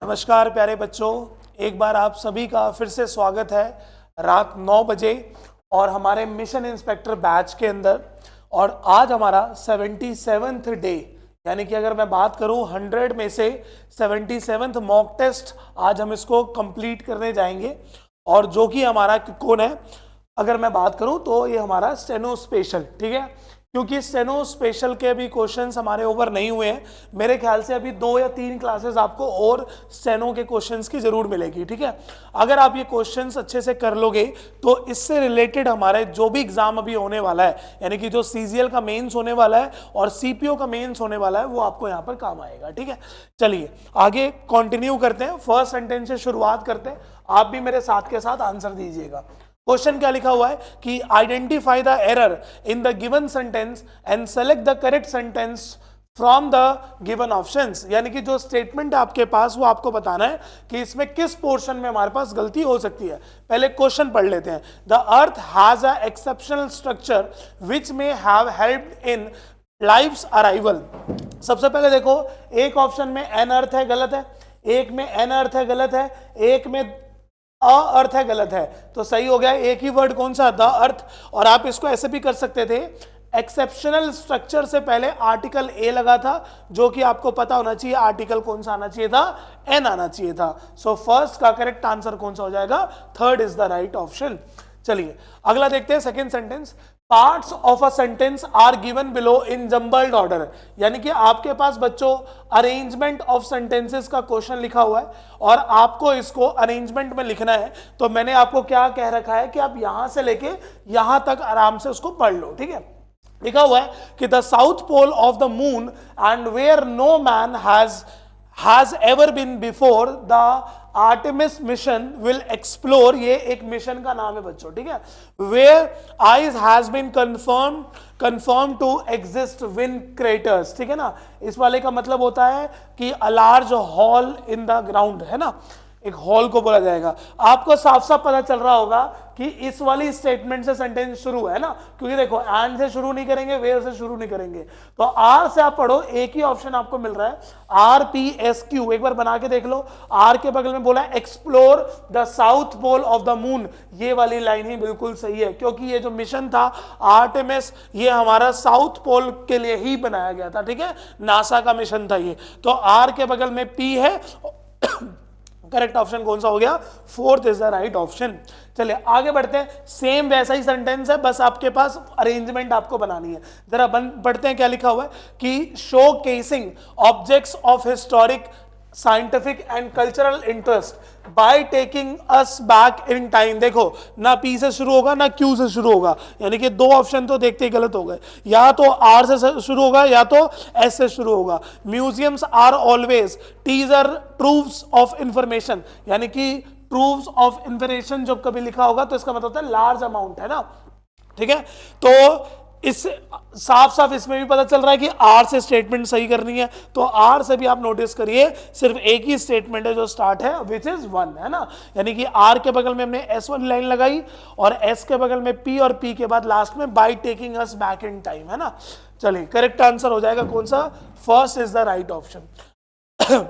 नमस्कार प्यारे बच्चों, एक बार आप सभी का फिर से स्वागत है रात 9 बजे और हमारे मिशन इंस्पेक्टर बैच के अंदर। और आज हमारा 77th डे, यानी कि अगर मैं बात करूं 100 में से 77th मॉक टेस्ट आज हम इसको कंप्लीट करने जाएंगे। और जो कि हमारा कौन है, अगर मैं बात करूं तो ये हमारा स्टेनो स्पेशल, ठीक है। क्योंकि स्टेनो स्पेशल के भी क्वेश्चंस हमारे ओवर नहीं हुए हैं, मेरे ख्याल से अभी 2 या 3 क्लासेस आपको और स्टेनो के क्वेश्चंस की जरूर मिलेगी, ठीक है। अगर आप ये क्वेश्चंस अच्छे से कर लोगे तो इससे रिलेटेड हमारे जो भी एग्जाम अभी होने वाला है, यानी कि जो सीजीएल का मेंस होने वाला है और सीपीओ का मेंस होने वाला है, वो आपको यहाँ पर काम आएगा, ठीक है। चलिए आगे कंटिन्यू करते हैं, फर्स्ट सेंटेंस से शुरुआत करते हैं। आप भी मेरे साथ के साथ आंसर दीजिएगा। क्वेश्चन क्या लिखा हुआ है कि identify the error in the given sentence and select the correct sentence from the given options. यानी कि जो स्टेटमेंट है आपके पास वो आपको बताना है कि इसमें किस पोर्शन में हमारे पास गलती हो सकती है। पहले क्वेश्चन पढ़ लेते हैं। The earth has a exceptional structure which may have helped in life's arrival. सबसे पहले देखो, एक ऑप्शन में एन अर्थ है, गलत है। एक में एन अर्थ है, गलत है। एक में अर्थ है, गलत है। तो सही हो गया एक ही वर्ड, कौन सा, द अर्थ। और आप इसको ऐसे भी कर सकते थे, एक्सेप्शनल स्ट्रक्चर से पहले आर्टिकल ए लगा था, जो कि आपको पता होना चाहिए आर्टिकल कौन सा आना चाहिए था, एन आना चाहिए था। सो फर्स्ट का करेक्ट आंसर कौन सा हो जाएगा, third is the right option. चलिए अगला देखते हैं, second sentence. Parts of a sentence are given below in jumbled order. यानी कि आपके पास बच्चों अरेंजमेंट ऑफ सेंटेंसेस का क्वेश्चन लिखा हुआ है और आपको इसको अरेंजमेंट में लिखना है। तो मैंने आपको क्या कह रखा है कि आप यहां से लेके यहां तक आराम से उसको पढ़ लो, ठीक है। लिखा हुआ है कि the south pole of the moon and where no man has ever been before the Artemis mission will explore, ये एक मिशन का नाम है बच्चों, ठीक है। Where ice has been confirmed to exist wind craters, ठीक है ना। इस वाले का मतलब होता है कि a large hole in the ground, है ना, एक हॉल को बोला जाएगा। आपको साफ साफ पता चल रहा होगा कि इस वाली स्टेटमेंट से सेंटेंस शुरू है ना, क्योंकि देखो एंड से शुरू नहीं करेंगे, वेयर से शुरू नहीं करेंगे। तो आर से आप पढ़ो, एक ही ऑप्शन आपको मिल रहा है, आर पी एस क्यू। एक बार बना के देख लो, आर के बगल में बोला explore the south pole of the moon. ये वाली लाइन ही बिल्कुल सही है, क्योंकि ये जो मिशन था आर्टेमिस, ये हमारा साउथ पोल के लिए ही बनाया गया था, ठीक है, नासा का मिशन था ये। तो आर के बगल में पी है, करेक्ट ऑप्शन कौन सा हो गया, fourth is the right option. चलिए आगे बढ़ते हैं, सेम वैसा ही सेंटेंस है, बस आपके पास अरेंजमेंट आपको बनानी है। जरा पढ़ते हैं क्या लिखा हुआ है कि show casing objects of historic scientific and cultural interest by taking us back in time. देखो ना पी से शुरू होगा ना क्यू से शुरू होगा, यानी कि दो ऑप्शन तो देखते ही गलत हो गए, या तो आर से शुरू होगा या तो एस से शुरू होगा। Museums are always treasure troves of information, यानी कि ट्रूफ्स ऑफ इंफॉर्मेशन जब कभी लिखा होगा तो इसका मतलब होता है लार्ज अमाउंट, है ना, ठीक है। तो इस साफ साफ इसमें भी पता चल रहा है कि आर से स्टेटमेंट सही करनी है। तो आर से भी आप नोटिस करिए सिर्फ एक ही स्टेटमेंट है जो स्टार्ट है, विच इज वन, है ना। यानी कि आर के बगल में हमने एस वाली लाइन लगाई और एस के बगल में पी और पी के बाद लास्ट में by taking us back in time, है ना। चलिए करेक्ट आंसर हो जाएगा कौन सा, first is the right option.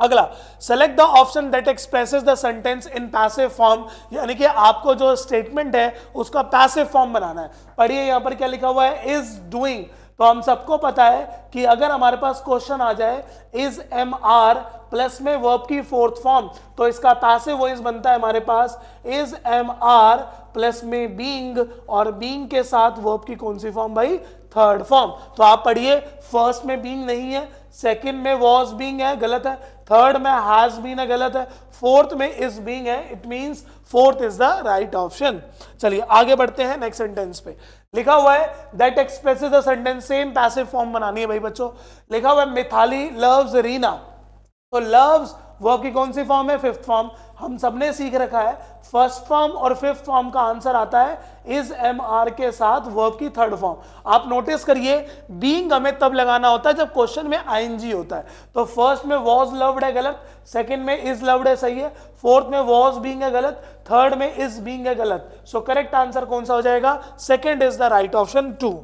अगला, select the option that expresses the sentence in passive form. यानी कि आपको जो स्टेटमेंट है उसका पैसिव फॉर्म बनाना है। पढ़िए यहां पर क्या लिखा हुआ है, इज डूइंग। तो हम सबको पता है कि अगर हमारे पास क्वेश्चन आ जाए इज एम आर प्लस में वर्ब की फोर्थ फॉर्म, तो इसका पैसिव वॉइस बनता है हमारे पास इज एम आर प्लस में बीइंग, और बीइंग के साथ वर्ब की कौन सी फॉर्म भाई, थर्ड फॉर्म। तो आप पढ़िए, फर्स्ट में बीइंग नहीं है, सेकंड में वॉज बीइंग है, गलत है, थर्ड में हैज बीन है, गलत है, फोर्थ में इज बीइंग है, it means fourth is the right option. चलिए आगे बढ़ते हैं नेक्स्ट सेंटेंस पे। लिखा हुआ है that expresses the sentence, same passive form बनानी है भाई बच्चों। लिखा हुआ है मिथाली लव्स रीना। तो लव्स वर्ब की कौन सी फॉर्म है, फिफ्थ फॉर्म। हम सबने सीख रखा है फर्स्ट फॉर्म और फिफ्थ फॉर्म का आंसर आता है इज एम आर के साथ वर्ब की थर्ड फॉर्म। आप नोटिस करिए बीइंग हमें तब लगाना होता है जब क्वेश्चन में आईएनजी होता है। तो फर्स्ट में वॉज लव्ड है, गलत, सेकंड में इज लव्ड है, सही है, फोर्थ में वॉज बीइंग है, गलत, थर्ड में इज बीइंग है, गलत। सो करेक्ट आंसर कौन सा हो जाएगा, second is the right option, 2।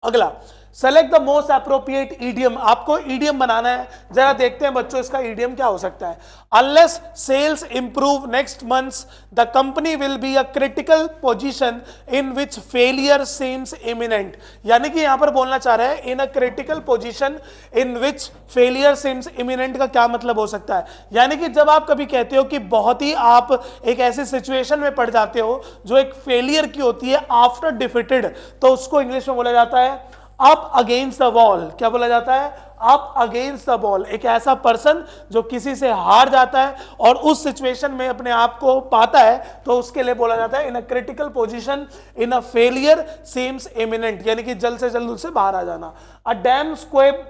अगला, select the most appropriate idiom, आपको ईडियम बनाना है, जरा देखते हैं बच्चों इसका ईडियम क्या हो सकता है। Unless sales improve next months the company will be a critical position in which failure seems imminent, यानी कि यहां पर बोलना चाह रहे हैं in a critical position in which failure seems imminent का क्या मतलब हो सकता है, यानी कि जब आप कभी कहते हो कि बहुत ही आप एक ऐसी सिचुएशन में पड़ जाते हो जो एक फेलियर की होती है आफ्टर डिफीटेड, तो उसको इंग्लिश में बोला जाता है अप अगेंस्ट द वॉल। क्या बोला जाता है? Up against the wall. एक ऐसा पर्सन जो किसी से हार जाता है और उस सिचुएशन में अपने आप को पाता है, तो उसके लिए बोला जाता है in a critical position in a failure seems imminent, यानी कि जल्द से जल्द उससे बाहर आ जाना। अ डैम स्क्वेब,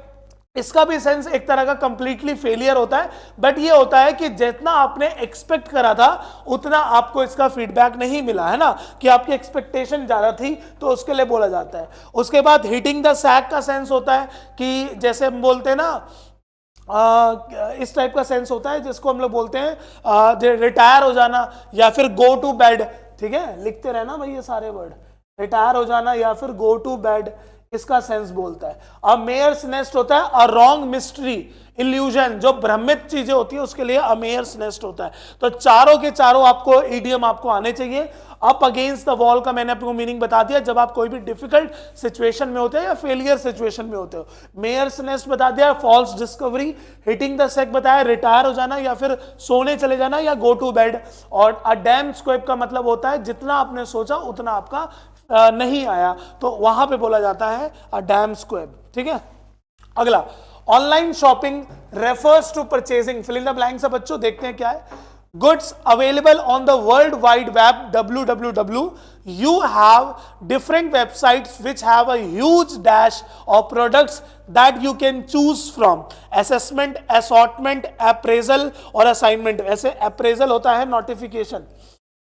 इसका भी सेंस एक तरह का कंप्लीटली फेलियर होता है, बट ये होता है कि जितना आपने एक्सपेक्ट करा था उतना आपको इसका फीडबैक नहीं मिला, है ना, कि आपकी एक्सपेक्टेशन ज्यादा थी, तो उसके लिए बोला जाता है। उसके बाद हिटिंग द सैक का सेंस होता है कि जैसे हम बोलते हैं ना, इस टाइप का सेंस होता है जिसको हम लोग बोलते हैं रिटायर हो जाना या फिर गो टू बेड। ठीक है, लिखते रहना भाई ये सारे वर्ड, रिटायर हो जाना या फिर गो टू बेड, इसका सेंस बोलता है। अ मेयर्स नेस्ट होता है अ रॉन्ग मिस्ट्री इल्यूजन, जो भ्रमित चीजें होती है उसके लिए अ मेयर्स नेस्ट होता है। तो चारों के चारों आपको ईडियम आपको आने चाहिए। अप अगेंस्ट द वॉल का मैंने आपको मीनिंग बता दिया, जब आप कोई भी डिफिकल्ट सिचुएशन में होते हो या फेलियर सिचुएशन में होते हो। मेयर्स नेस्ट बता दिया, false discovery. Hitting the sack बताया, रिटायर हो जाना या फिर सोने चले जाना या गो टू बेड। और अ डैम स्क्वेब का मतलब होता है जितना आपने सोचा उतना आपका नहीं आया, तो वहां पे बोला जाता है अ डैम स्क्वेब। ठीक है, अगला online shopping refers to purchasing, fill in the blanks. बच्चों देखते हैं क्या है। Goods available on the world wide web www, you have different websites which have a huge dash of products that you can choose from. assessment, assortment, appraisal और assignment। ऐसे appraisal होता है notification,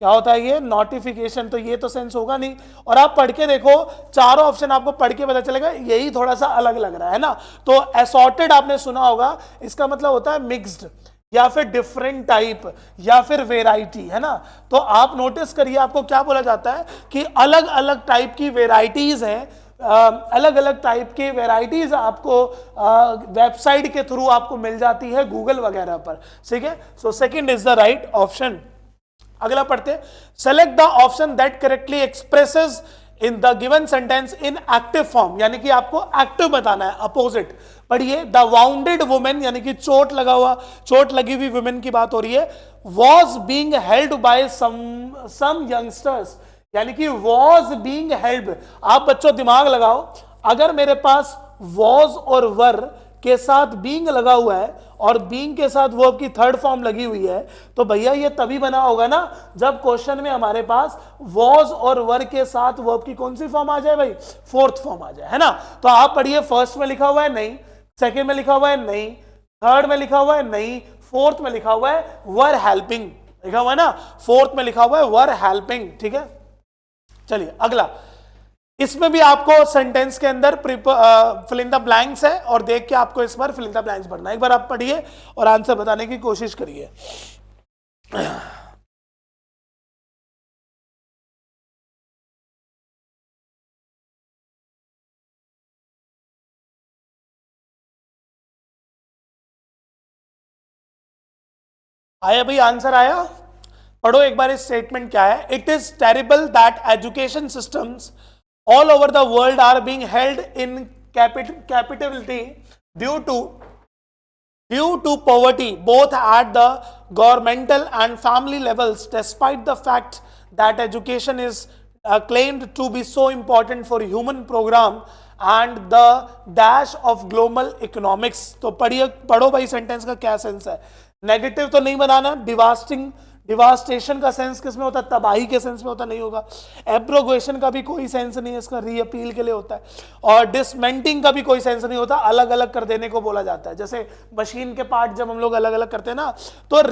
क्या होता है ये? नोटिफिकेशन। तो ये तो सेंस होगा नहीं, और आप पढ़ के देखो चारों ऑप्शन आपको पढ़ के पता चलेगा यही थोड़ा सा अलग लग रहा है ना। तो असॉर्टेड आपने सुना होगा, इसका मतलब होता है मिक्स्ड या फिर डिफरेंट टाइप या फिर वेराइटी, है ना। तो आप नोटिस करिए आपको क्या बोला जाता है कि अलग अलग टाइप की वेराइटीज हैं, अलग अलग टाइप के वेराइटीज आपको वेबसाइट के थ्रू आपको मिल जाती है गूगल वगैरह पर। ठीक है, so second is the right option. अगला पढ़ते, select the option that correctly expresses in the given sentence in active form, यानी कि आपको एक्टिव बताना है, अपोजिट। पढ़िए, द वाउंडेड वुमेन, यानी कि चोट लगी हुई वुमेन की बात हो रही है, was being held by some youngsters, यानी कि वॉज बींग हेल्ड। आप बच्चों दिमाग लगाओ, अगर मेरे पास वॉज और वर के साथ बींग लगा हुआ है और बींग के साथ वर्ब की थर्ड फॉर्म लगी हुई है, तो भैया ये तभी बना होगा ना जब क्वेश्चन में हमारे पास वॉज और वर के साथ वर्ब की कौन सी फॉर्म आ जाए भाई? फोर्थ फॉर्म आ जाए, है ना। तो आप पढ़िए, फर्स्ट में लिखा हुआ है नहीं, सेकेंड में लिखा हुआ है नहीं, थर्ड में लिखा हुआ है नहीं, फोर्थ में लिखा हुआ है वर हेल्पिंग, लिखा हुआ है ना, फोर्थ में लिखा हुआ है वर हेल्पिंग। ठीक है, चलिए अगला। इसमें भी आपको सेंटेंस के अंदर फिल इन द ब्लैंक्स है, और देख के आपको इस बार फिल इन द ब्लैंक्स भरना है। एक बार आप पढ़िए और आंसर बताने की कोशिश करिए। आया भाई, आंसर आया? पढ़ो एक बार इस स्टेटमेंट क्या है। It is terrible that education systems all over the world are being held in captivity due to poverty both at the governmental and family levels, despite the fact that education is claimed to be so important for human program and the dash of global economics। तो पढ़ो भाई sentence का क्या sense है। Negative तो नहीं बनाना, devastation का sense किसमें होता है? तबाही के सेंस में होता नहीं होगा। एब्रोगेशन का भी कोई सेंस नहीं है, इसका रीअपील के लिए होता है। और डिसमेंटिंग का भी कोई सेंस नहीं होता, अलग अलग कर देने को बोला जाता है। जैसे मशीन के पार्ट जब हम लोग अलग अलग करते हैं ना, तो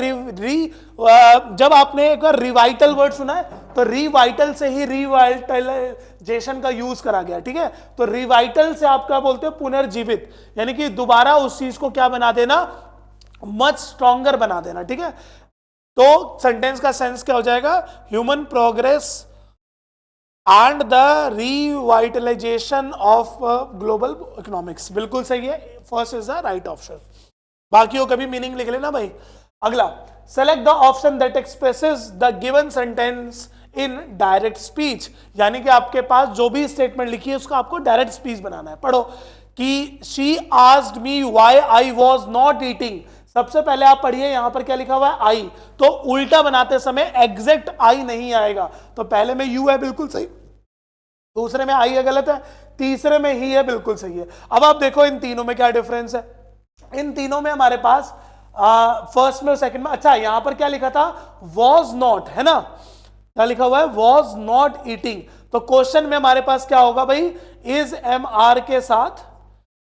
जब आपने एक बार रिवाइटल वर्ड सुना है, तो रिवाइटल से ही रिवाइटलाइजेशन का यूज करा गया। ठीक है, तो रिवाइटल से आप क्या बोलते हो? पुनर्जीवित, यानी कि दोबारा उस चीज को क्या बना देना? मच स्ट्रॉन्गर बना देना। ठीक है, तो सेंटेंस का सेंस क्या हो जाएगा? Human progress and the revitalisation of global economics, बिल्कुल सही है, first is the right option. बाकियों का भी मीनिंग लिख लेना भाई। अगला, select the option that expresses the given sentence in direct speech, यानी कि आपके पास जो भी स्टेटमेंट लिखी है उसका आपको डायरेक्ट स्पीच बनाना है। पढ़ो कि she asked me why I was not eating. सबसे पहले आप पढ़िए यहां पर क्या लिखा हुआ है, आई, तो उल्टा बनाते समय एग्जैक्ट आई नहीं आएगा, तो पहले में यू है, बिल्कुल सही, दूसरे में आई है, गलत है, तीसरे में ही है, बिल्कुल सही है। अब आप देखो इन तीनों में क्या डिफरेंस है। इन तीनों में हमारे पास फर्स्ट में और सेकंड में, अच्छा यहां पर क्या लिखा था, वॉज नॉट, है ना, क्या लिखा हुआ है, वॉज नॉट ईटिंग। तो क्वेश्चन में हमारे पास क्या होगा भाई, इज एम आर के साथ,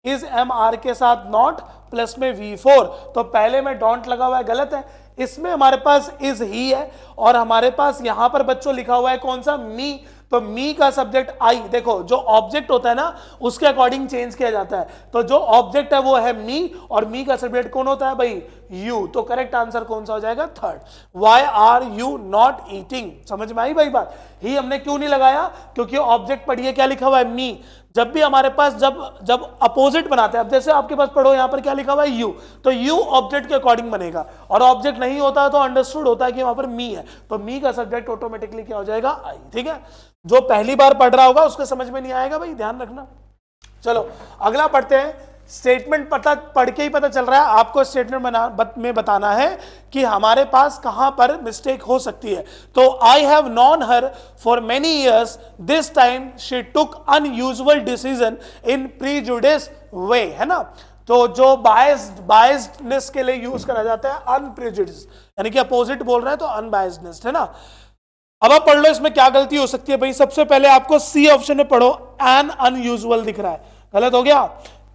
इज एम आर के साथ नॉट प्लस में V4, तो पहले में डोंट लगा हुआ है, गलत है। इसमें हमारे पास इज ही है और हमारे पास यहां पर बच्चों लिखा हुआ है कौन सा, मी, तो मी का सब्जेक्ट आई। देखो जो ऑब्जेक्ट होता है ना उसके अकॉर्डिंग चेंज किया जाता है, तो जो ऑब्जेक्ट है वो है मी और मी का सब्जेक्ट कौन होता है भाई, यू, तो करेक्ट आंसर कौन सा हो जाएगा, third, why are you not eating. समझ में आई भाई बात, ही हमने क्यों नहीं लगाया, क्योंकि ऑब्जेक्ट पढ़िए क्या लिखा हुआ है, मी। जब भी हमारे पास जब अपोजिट बनाते हैं, अब जैसे आपके पास पढ़ो यहां पर क्या लिखा हुआ है, यू, तो यू ऑब्जेक्ट के अकॉर्डिंग बनेगा, और ऑब्जेक्ट नहीं होता है तो अंडरस्टूड होता है कि वहां पर मी है, तो मी का सब्जेक्ट ऑटोमेटिकली क्या हो जाएगा, आई। ठीक है, जो पहली बार पढ़ रहा होगा उसको समझ में नहीं आएगा भाई, ध्यान रखना। चलो अगला पढ़ते हैं। स्टेटमेंट पता पढ़ के ही पता चल रहा है आपको, स्टेटमेंट में बताना है कि हमारे पास कहां पर मिस्टेक हो सकती है। तो I have known her for many years, this time she took unusual decision in prejudice way, है ना, तो जो बायस्डनेस के लिए यूज करा जाता है अनप्रेजुडिस, यानी कि अपोजिट बोल रहे हैं तो अनबायस्डनेस, है ना। अब आप पढ़ लो इसमें क्या गलती हो सकती है भाई। सबसे पहले आपको सी ऑप्शन में पढ़ो, एन अनयूजुअल दिख रहा है, गलत हो गया।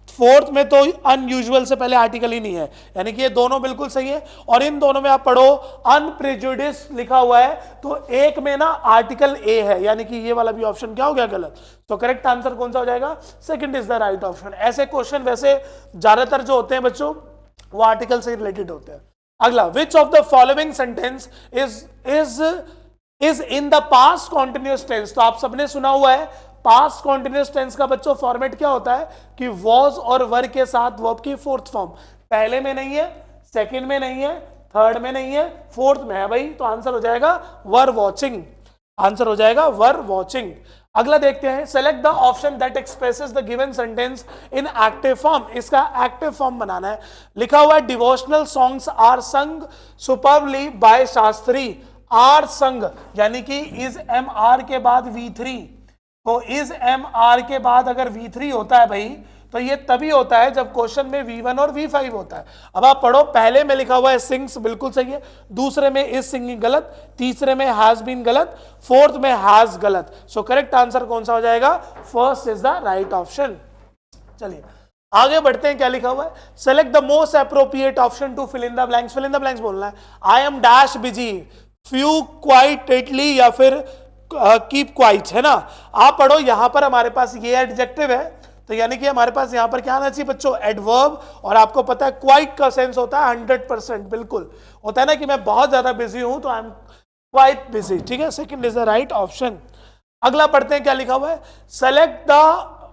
फोर्थ में तो अनयूजुअल से पहले आर्टिकल ही नहीं है, यानी कि ये दोनों बिल्कुल सही है। और इन दोनों में आप पढ़ो अनप्रेजुडिस लिखा हुआ है, तो एक में ना आर्टिकल ए है, यानी कि ये वाला भी ऑप्शन क्या हो गया, गलत। तो करेक्ट आंसर कौन सा हो जाएगा, second is the right option. ऐसे क्वेश्चन वैसे ज्यादातर जो होते हैं बच्चों वो आर्टिकल से रिलेटेड होते हैं। अगला, which of the following sentence is in the past continuous tense. तो आप सबने सुना हुआ है पास्ट कॉन्टिन्यूअस टेंस का बच्चों फॉर्मेट क्या होता है कि वॉज और वर के साथ वर्ब की फोर्थ फॉर्म, पहले में नहीं है, सेकंड में नहीं है, थर्ड में नहीं है, फोर्थ में है भाई, तो आंसर हो जाएगा वर वॉचिंग, आंसर हो जाएगा वर वॉचिंग। अगला देखते हैं, select the option that expresses the given sentence in active form. इसका एक्टिव फॉर्म बनाना है। लिखा हुआ है डिवोशनल सॉन्ग्स आर संग सुपरबली बाय शास्त्री, आर संग, यानी कि इज एम आर के बाद V3, तो इज एम आर के बाद अगर V3 होता है भाई तो ये तभी होता है जब क्वेश्चन में V1 और V5 होता है। अब आप पढ़ो, पहले में लिखा हुआ है सिंग्स, बिल्कुल सही है, दूसरे में इज सिंगिंग गलत, तीसरे में हैज बीन गलत, फोर्थ में हैज गलत। सो करेक्ट आंसर कौन सा हो जाएगा, first is the right option. चलिए आगे बढ़ते हैं, क्या लिखा हुआ है, select the most appropriate option to fill in the blanks. Fill in the blanks बोलना है, I am dash busy, few quietly या फिर कीप क्वाइट, है ना। आप पढ़ो, यहां पर हमारे पास ये एडजेक्टिव है, तो यानी कि हमारे पास यहां पर क्या आना चाहिए बच्चों, एडवर्ब, और आपको पता है क्वाइट का सेंस होता है 100%, बिल्कुल होता है ना कि मैं बहुत ज्यादा बिजी हूं तो आई एम क्वाइट बिजी। ठीक है, second is the right option. अगला पढ़ते हैं, क्या लिखा हुआ है, select the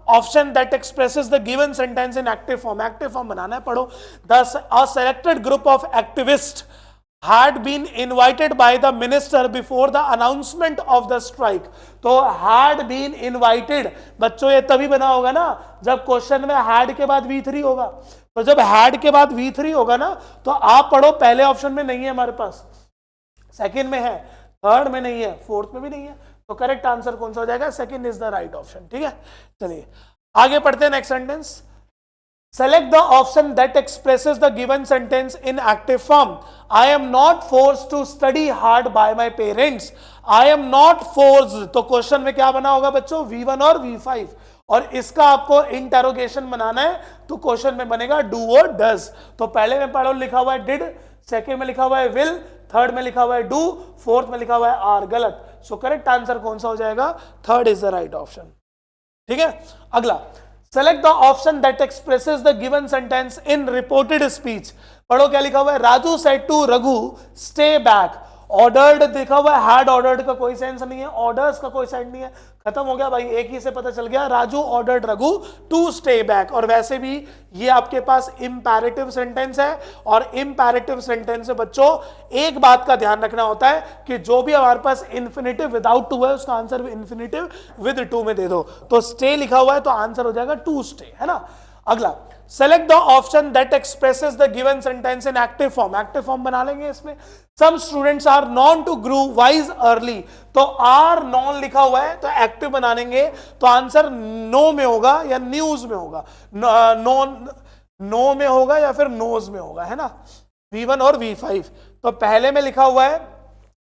option that expresses the given sentence in active form. Active form बनाना है, पढ़ो, the selected group of activist had been invited by the minister before the announcement of the strike। तो had been invited बच्चों ये तभी बना होगा ना जब क्वेश्चन में had के बाद V3 होगा, तो जब had के बाद V3 होगा ना तो आप पढ़ो, पहले ऑप्शन में नहीं है हमारे पास, सेकंड में है, थर्ड में नहीं है, फोर्थ में भी नहीं है, तो करेक्ट आंसर कौन सा हो जाएगा, second is the right option. ठीक है, चलिए आगे पढ़ते हैं, next sentence, select the option that expresses the given sentence in active form। I am not forced to study hard by my parents। I am not forced, तो question में क्या बना होगा बच्चों, V1 और V5, और इसका आपको इंटेरोगेशन बनाना है तो क्वेश्चन में बनेगा डू और डज। तो पहले में पढ़ो, लिखा हुआ है डिड, सेकेंड में लिखा हुआ है विल, थर्ड में लिखा हुआ है डू, फोर्थ में लिखा हुआ है आर, गलत। सो करेक्ट आंसर कौन सा हो जाएगा, third is the right option. ठीक है, अगला, select the option that expresses the given sentence in reported speech. पढ़ो क्या लिखा हुआ है, Raju said to Raghu stay back. Ordered लिखा हुआ है, हैड ऑर्डर्ड का कोई सेंस नहीं है, ऑर्डर्स का कोई सेंस नहीं है, खत्म हो गया भाई, एक ही से पता चल गया, Raju ordered Raghu to stay back. और वैसे भी ये आपके पास इंपैरेटिव सेंटेंस है, और इंपैरेटिव सेंटेंस से बच्चों एक बात का ध्यान रखना होता है कि जो भी हमारे पास इन्फिनेटिव विदाउट टू है उसका आंसर इन्फिनेटिव विद टू में दे दो। तो स्टे लिखा हुआ है तो आंसर हो जाएगा टू स्टे, है ना। अगला, select the option that expresses the given sentence in active form. Active form बना लेंगे इसमें। Some students are known to grow wise early, तो आर नॉन लिखा हुआ है तो एक्टिव बना लेंगे, तो आंसर नो में होगा या न्यूज में होगा, नो में होगा या फिर नोज में होगा, है ना। V1 और V5, तो पहले में लिखा हुआ है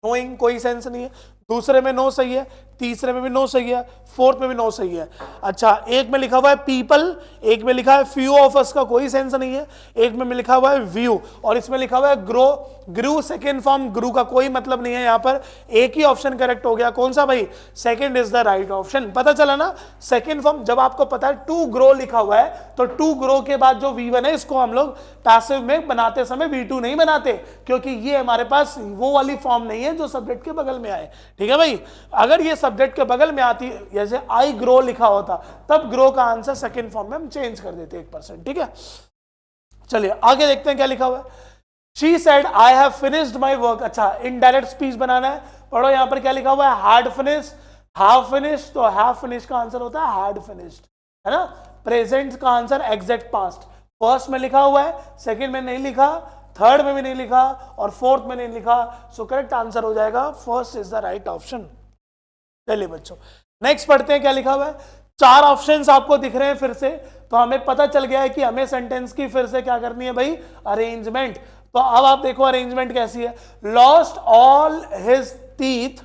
नोइंग, कोई सेंस नहीं है, दूसरे में नो सही है, तीसरे में भी नो सही है, फोर्थ में भी नो सही है। अच्छा, एक में लिखा हुआ है पीपल, एक में लिखा है फ्यू ऑफ अस, का कोई सेंस नहीं है, एक में लिखा हुआ है व्यू, और इसमें लिखा हुआ है ग्रो, ग्रू सेकेंड फॉर्म, ग्रू का कोई मतलब नहीं है यहाँ पर। एक ही ऑप्शन करेक्ट हो गया, कौन सा भाई, second is the right option. पता चला ना, सेकंड फॉर्म जब आपको पता है टू ग्रो लिखा हुआ है तो टू ग्रो के बाद जो V1 है इसको हम लोग पैसिव में बनाते समय V2 नहीं बनाते, क्योंकि ये हमारे पास वो वाली फॉर्म नहीं है जो सब्जेक्ट के बगल में आए, ठीक है भाई। अगर ये सब्जेक्ट के बगल में आती, जैसे आई ग्रो लिखा होता, तब ग्रो का आंसर सेकंड फॉर्म में हम चेंज कर देते 1%, ठीक है। चलिए आगे देखते हैं क्या लिखा हुआ है। She said I have finished my work। अच्छा, इनडायरेक्ट स्पीच बनाना है, पढ़ो यहां पर क्या लिखा हुआ है, had finished, have finished, तो have finished का आंसर होता है had finished, है ना। प्रेजेंट का आंसर एग्जैक्ट पास्ट, फर्स्ट में लिखा हुआ है, सेकंड में नहीं लिखा, थर्ड में भी नहीं लिखा, और फोर्थ में नहीं लिखा, सो करेक्ट आंसर हो जाएगा first is the right option. चलिए बच्चों नेक्स्ट पढ़ते हैं क्या लिखा हुआ है। चार ऑप्शंस आपको दिख रहे हैं फिर से, तो हमें पता चल गया है कि हमें सेंटेंस की फिर से क्या करनी है भाई, अरेंजमेंट। तो अब आप देखो अरेंजमेंट कैसी है। Lost all his teeth,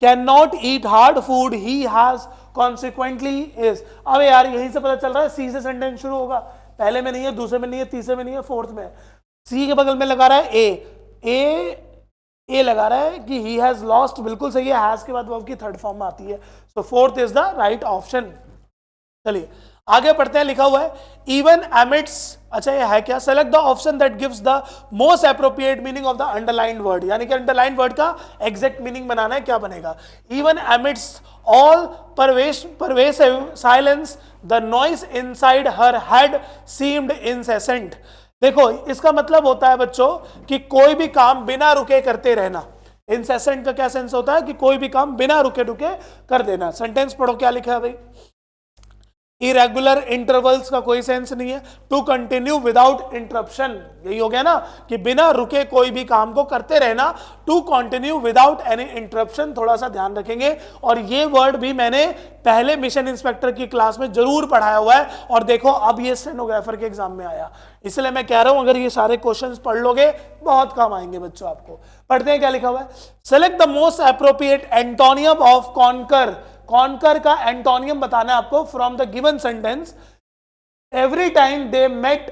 can not eat hard food, he has consequently is. अब यार यहीं से पता चल रहा है सी से सेंटेंस शुरू होगा, पहले में नहीं है, दूसरे में नहीं है, तीसरे में नहीं है, फोर्थ में है। सी के बगल में लगा रहा है ए लगा रहा है कि ही हैज लॉस्ट, बिल्कुल सही है, हैज के बाद वर्ब की थर्ड फॉर्म में आती है, so fourth is the right option. चलिए आगे पढ़ते हैं, लिखा हुआ है इवन एमिट्स। अच्छा ये है क्या, select the option that gives the most appropriate meaning of the underlined word, यानी कि अंडरलाइंड वर्ड का एग्जैक्ट मीनिंग बनाना है, क्या बनेगा। Even amidst all pervasive silence the noise inside her head seemed incessant. देखो इसका मतलब होता है बच्चों कि कोई भी काम बिना रुके करते रहना। इंसेसेंट का क्या सेंस होता है कि कोई भी काम बिना रुके कर देना। सेंटेंस पढ़ो क्या लिखा है भाई, इरेगुलर इंटरवल्स का कोई सेंस नहीं है, टू कंटिन्यू विदाउट इंटरप्शन, यही हो गया ना कि बिना रुके कोई भी काम को करते रहना, to continue without any interruption, थोड़ा सा ध्यान रखेंगे। और ये वर्ड भी मैंने पहले मिशन इंस्पेक्टर की क्लास में जरूर पढ़ाया हुआ है, और देखो अब ये स्टेनोग्राफर के एग्जाम में आया, इसलिए मैं कह रहा हूं अगर ये सारे क्वेश्चंस पढ़ लोगे बहुत काम आएंगे बच्चों आपको। पढ़ते हैं क्या लिखा हुआ है। Select the most appropriate antonym of conquer. Conquer का एंटोनियम बताना है आपको from the given sentence. Every time they met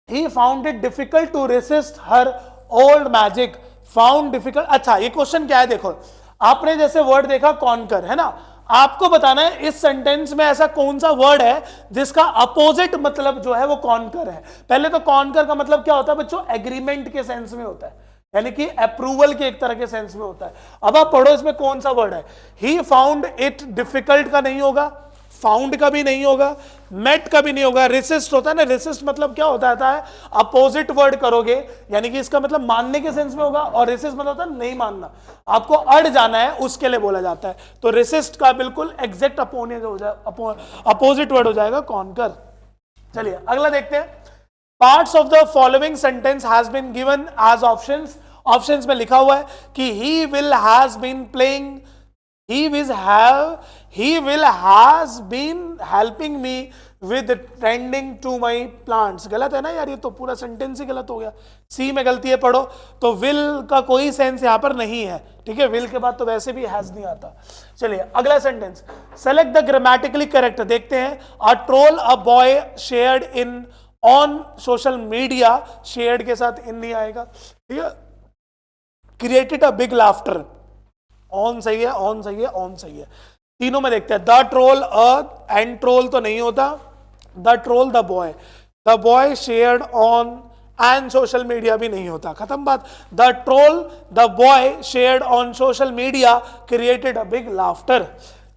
he found it difficult to resist her old magic. Found difficult, अच्छा ये क्वेश्चन क्या है, देखो आपने जैसे वर्ड देखा कॉन्कर, है ना, आपको बताना है इस सेंटेंस में ऐसा कौन सा वर्ड है जिसका अपोजिट मतलब जो है वो कॉन्कर है। पहले तो कॉन्कर का मतलब क्या होता है बच्चों, एग्रीमेंट के सेंस में होता है, यानी कि अप्रूवल के एक तरह के सेंस में होता है। अब आप पढ़ो इसमें कौन सा वर्ड है। ही फाउंड इट डिफिकल्ट का नहीं होगा, फाउंड का भी नहीं होगा, मेट का भी नहीं होगा, रेसिस्ट होता है ना, रेसिस्ट मतलब क्या होता है, अपोजिट वर्ड करोगे यानी कि इसका मतलब मानने के सेंस में होगा, और रेसिस्ट मतलब होता है नहीं मानना, आपको अड़ जाना है उसके लिए बोला जाता है। तो रेसिस्ट का बिल्कुल एग्जैक्ट अपोजिट वर्ड हो जाएगा कॉन्कर। चलिए अगला देखते हैं। Parts of the following sentence has been given as options. Options में लिखा हुआ है कि he will has been playing, he will has been helping me with tending to my plants। गलत है ना यार, ये तो पूरा सेंटेंस ही गलत हो गया, सी में गलती है, पढ़ो। तो will का कोई सेंस यहां पर नहीं है, ठीक है, will के बाद तो वैसे भी has नहीं आता। चलिए अगला sentence, select the grammatically correct. देखते हैं, a troll a boy shared in on social media, shared के साथ in नहीं आएगा, ठीक है। created a big laughter, on सही है, ऑन सही है, ऑन सही है, तीनों में देखते हैं। द ट्रोल एंड ट्रोल तो नहीं होता, the troll the boy shared on and social media भी नहीं होता, खत्म बात। The troll the boy shared on social media created a big laughter.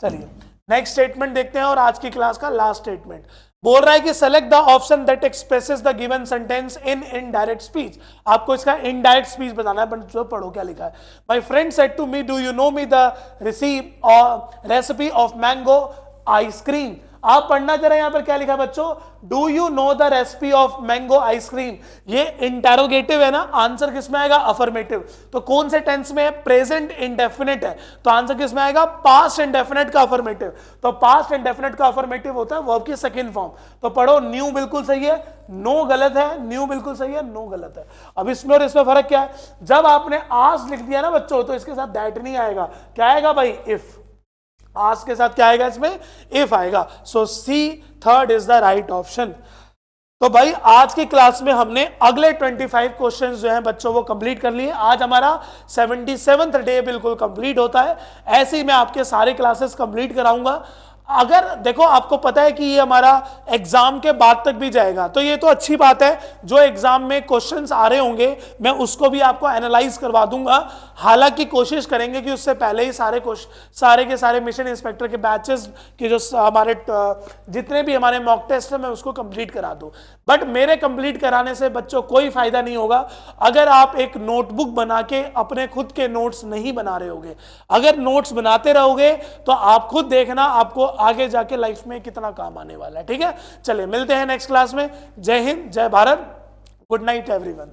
चलिए नेक्स्ट स्टेटमेंट देखते हैं और आज की क्लास का लास्ट स्टेटमेंट बोल रहा है कि select the option that expresses the given sentence in indirect speech. आपको इसका इनडायरेक्ट स्पीच बताना है, बट जो पढ़ो क्या लिखा है। My friend said to me do you know me the recipe of mango ice cream. आप पढ़ना जरा यहां पर क्या लिखा है बच्चों, do you know the recipe of mango ice cream. ये इंटेरोगेटिव है ना, आंसर किसमें आएगा, अफर्मेटिव। तो कौन से टेंस में है, प्रेजेंट इंडेफिनिट है, तो आंसर किसमें आएगा, पास्ट इंडेफिनिट का अफर्मेटिव। तो पास्ट इंडेफिनिट का अफर्मेटिव होता है वर्ब की सेकंड फॉर्म। तो पढ़ो, न्यू बिल्कुल सही है, नो गलत है, न्यू बिल्कुल सही है, नो गलत है। अब इसमें और इसमें फर्क क्या है, जब आपने आस लिख दिया ना बच्चों, तो इसके साथ दैट नहीं आएगा, क्या आएगा भाई, इफ। आज के साथ क्या आएगा इसमें, इफ आएगा। So C third is the right option. तो भाई आज की क्लास में हमने अगले 25 क्वेश्चंस जो हैं बच्चों वो कंप्लीट कर लिए। आज हमारा 77th डे बिल्कुल कंप्लीट होता है। ऐसे ही मैं आपके सारे क्लासेस कंप्लीट कराऊंगा। अगर देखो आपको पता है कि ये हमारा एग्जाम के बाद तक भी जाएगा, तो ये तो अच्छी बात है। जो एग्जाम में क्वेश्चंस आ रहे होंगे मैं उसको भी आपको एनालाइज करवा दूंगा। हालांकि कोशिश करेंगे कि उससे पहले ही सारे के सारे मिशन इंस्पेक्टर के बैचेस के जो हमारे जितने भी हमारे मॉक टेस्ट है मैं उसको कंप्लीट करा दूं। बट मेरे कंप्लीट कराने से बच्चों कोई फायदा नहीं होगा अगर आप एक नोटबुक बना के अपने खुद के नोट्स नहीं बना रहे होगे। अगर नोट्स बनाते रहोगे तो आप खुद देखना आपको आगे जाके लाइफ में कितना काम आने वाला है। ठीक है, चलिए मिलते हैं नेक्स्ट क्लास में। जय हिंद, जय भारत, गुड नाइट एवरीवन।